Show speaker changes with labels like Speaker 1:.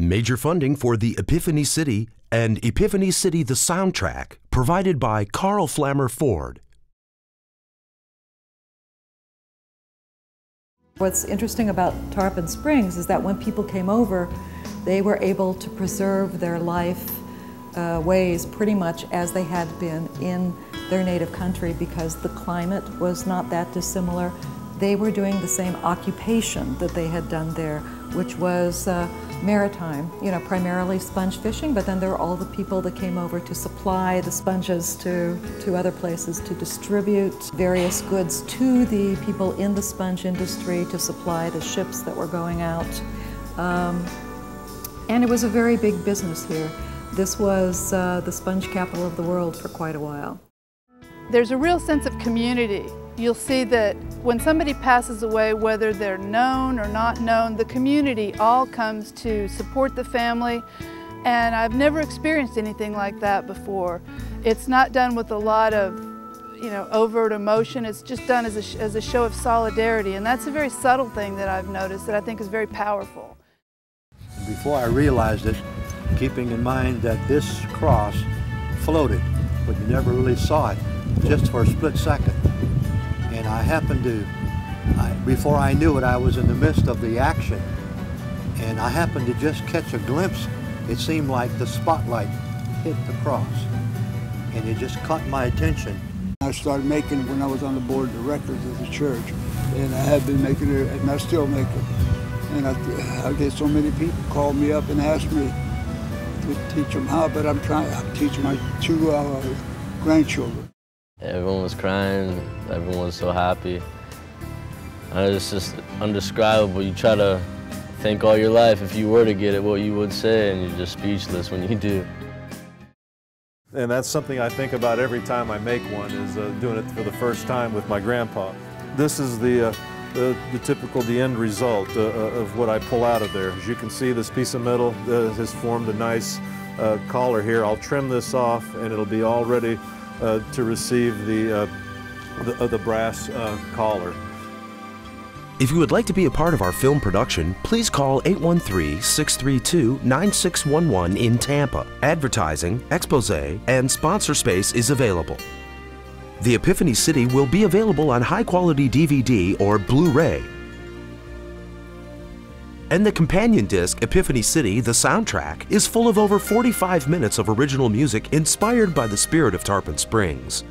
Speaker 1: Major funding for the Epiphany City and Epiphany City the Soundtrack provided by Carl Flammer Ford.
Speaker 2: What's interesting about Tarpon Springs is that when people came over, they were able to preserve their life ways pretty much as they had been in their native country because the climate was not that dissimilar. They were doing the same occupation that they had done there, which was maritime, primarily sponge fishing, but then there were all the people that came over to supply the sponges to other places, to distribute various goods to the people in the sponge industry, to supply the ships that were going out. And it was a very big business here. This was the sponge capital of the world for quite a while.
Speaker 3: There's a real sense of community. You'll see that when somebody passes away, whether they're known or not known, the community all comes to support the family, and I've never experienced anything like that before. It's not done with a lot of, overt emotion. It's just done as a show of solidarity, and that's a very subtle thing that I've noticed that I think is very powerful.
Speaker 4: Before I realized it, keeping in mind that this cross floated, but you never really saw it, just for a split second. And I happened to, before I knew it, I was in the midst of the action, and I happened to just catch a glimpse. It seemed like the spotlight hit the cross, and it just caught my attention.
Speaker 5: I started making it when I was on the board of directors of the church, and I have been making it, and I still make it. And I get so many people call me up and ask me to teach them how, but I'm trying to teach my two grandchildren.
Speaker 6: Everyone was crying, everyone was so happy. And it's just indescribable. You try to think all your life, if you were to get it, what you would say, and you're just speechless when you do.
Speaker 7: And that's something I think about every time I make one, is doing it for the first time with my grandpa. This is the end result of what I pull out of there. As you can see, this piece of metal has formed a nice collar here. I'll trim this off, and it'll be all ready to receive the brass collar.
Speaker 1: If you would like to be a part of our film production, please call 813-632-9611 in Tampa. Advertising, expose, and sponsor space is available. The Epiphany City will be available on high-quality DVD or Blu-ray. And the companion disc, Epiphany City, the soundtrack, is full of over 45 minutes of original music inspired by the spirit of Tarpon Springs.